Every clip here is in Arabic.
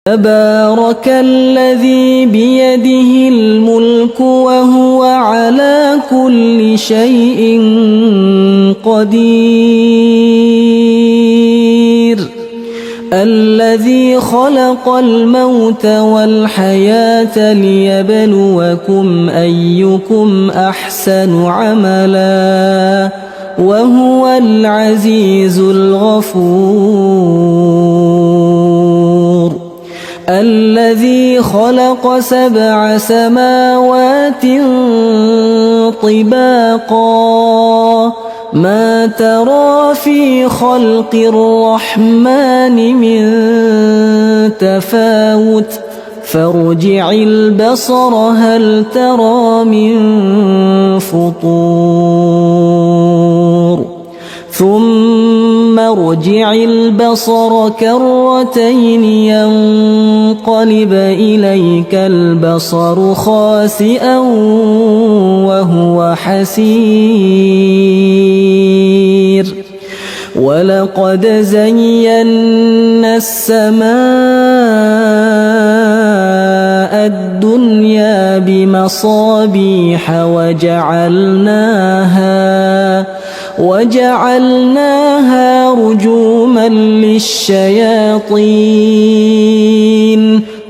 تبارك الذي بيده الملك وهو على كل شيء قدير الذي خلق الموت والحياة ليبلوكم أيكم أحسن عملا وهو العزيز الغفور الذي خلق 7 سماوات طباقا ما ترى في خلق الرحمن من تفاوت فارجع البصر هل ترى من فطور ثم ارجع البصر كرتين ينقلب إليك البصر خاسئا وهو حسير ولقد زينا السماء الدنيا بمصابيح وجعلناها رجوما للشياطين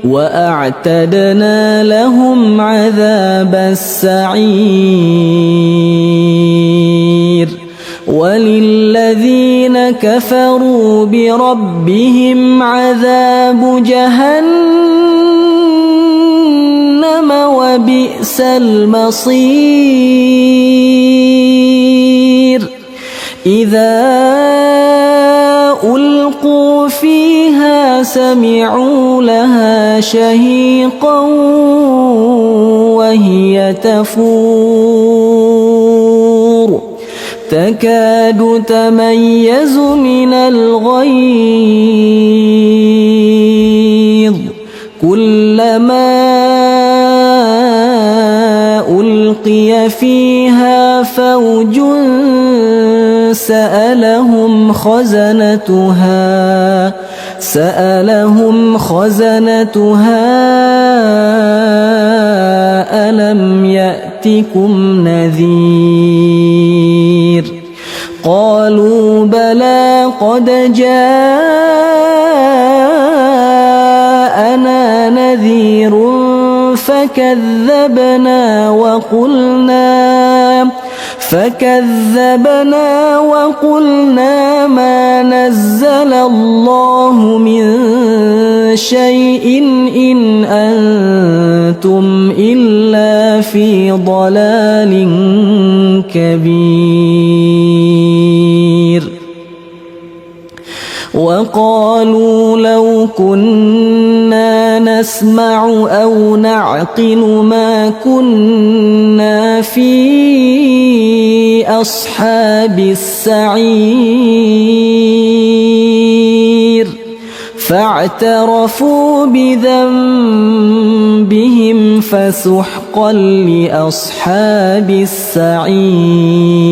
وأعتدنا لهم عذاب السعير وللذين كفروا بربهم عذاب جهنم وبئس المصير إذا ألقوا فيها سمعوا لها شهيقا وهي تفور تكاد تميز من الغيظ كلما ألقي فيها فوج سألهم خزنتها ألم يأتكم نذير قالوا بلى قد جاءنا نذير فكذبنا وقلنا ما نزل الله من شيء إن أنتم إلا في ضلال كبير وقالوا لو كنا نسمع أو نعقل ما كنا في أصحاب السعير فاعترفوا بذنبهم فسحقا لأصحاب السعير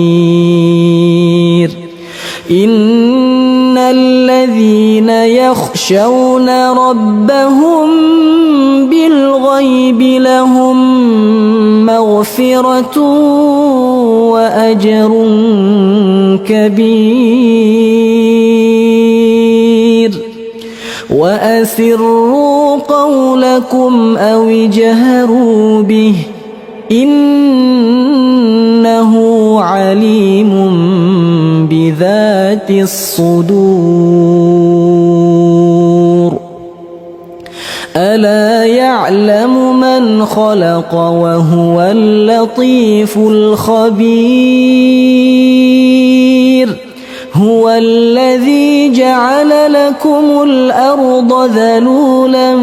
إن الذين يخشون ربهم بالغيب لهم مغفرة وأجر كبير وأسروا قولكم أو اجهروا به إنه عليم بذات الصدور ألا يعلم من خلق وهو اللطيف الخبير هو الذي جعل لكم الأرض ذلولا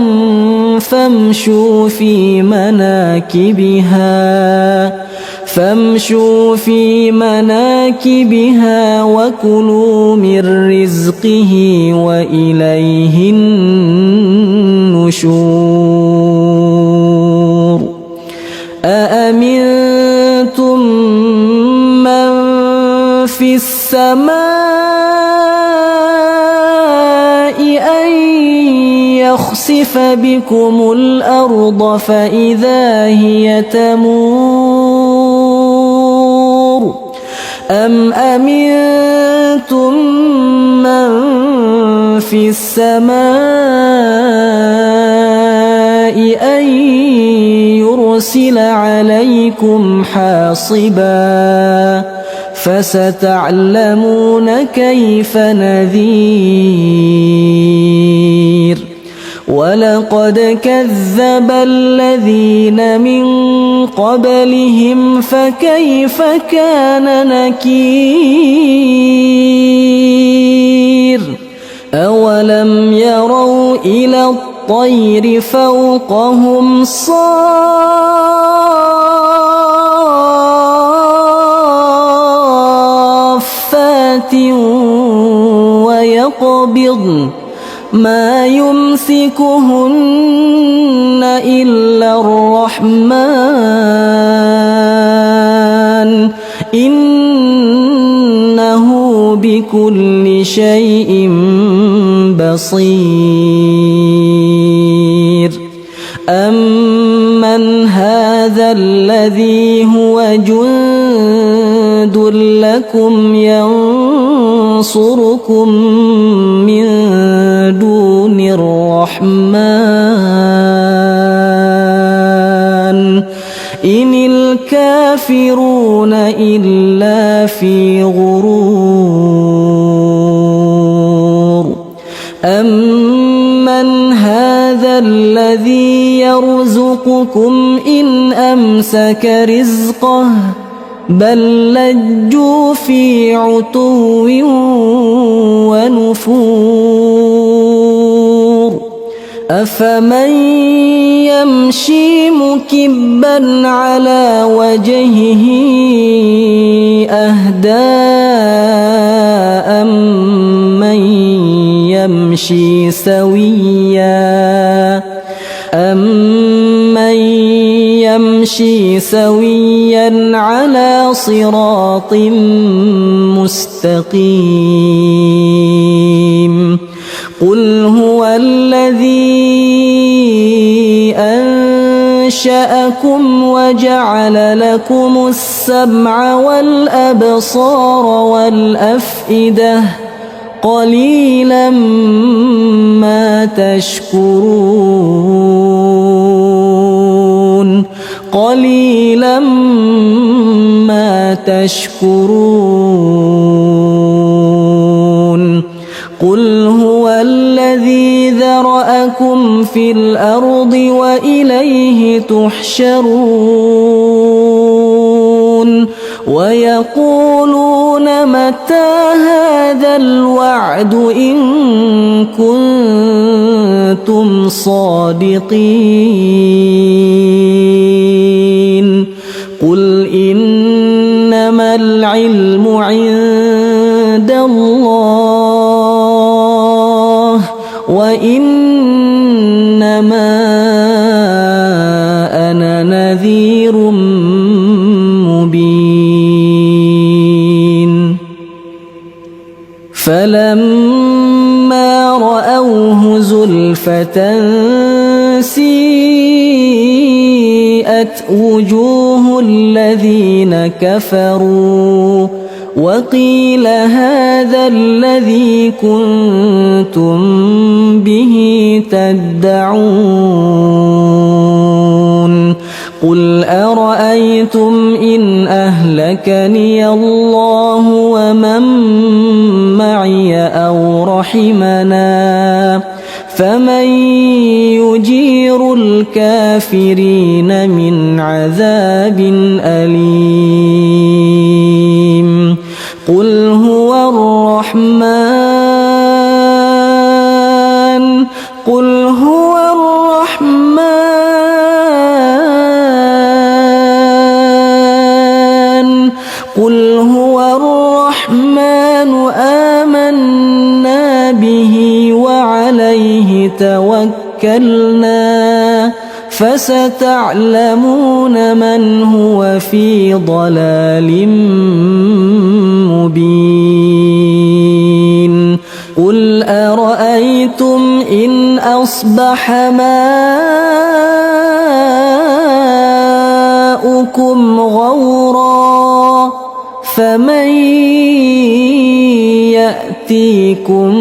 فامشوا في مناكبها وكلوا من رزقه وإليه النشور أأمنتم من في السماء أن يخسف يخسف بكم الأرض فإذا هي تمور أم أمنتم من في السماء أن يرسل عليكم حاصبا فستعلمون كيف نذير ولقد كذب الذين من قبلهم فكيف كان نكير أولم يروا إلى الطير فوقهم صافات ويقبضن ما يمسكهن إلا الرحمن إنه بكل شيء بصير أمن هذا الذي هو جند لكم ينصركم من دون الرحمن إن الكافرون إلا في غرور أمن هذا الذي يرزقكم إن أمسك رزقه بل لجوا في عتو ونفور أفمن يمشي مكبا على وجهه أهدى أمن يمشي سويا على صراط مستقيم قل هو الذي أنشأكم وجعل لكم السمع والأبصار والأفئدة قليلا ما تشكرون قليلا ما تشكرون قل هو الذي ذرأكم في الأرض وإليه تحشرون ويقولون متى هذا الوعد إن كنتم صادقين قل إنما العلم عند الله وإنما أنا نذير مبين فلما رأوه زلفة سيئت وجوه الذين كفروا وقيل هذا الذي كنتم به تدعون قل أرأيتم إن أهلكني الله ومن معي أو رحمنا فمن يجير الكافرين من عذاب أليم قل هو الرحمن قل هو الرحمن قل هو الرحمن آمنا به وعليه توكلنا فستعلمون من هو في ضلال مبين قل أرأيتم إن أصبح ماؤكم غورا فمن يأتيكم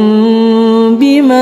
بماء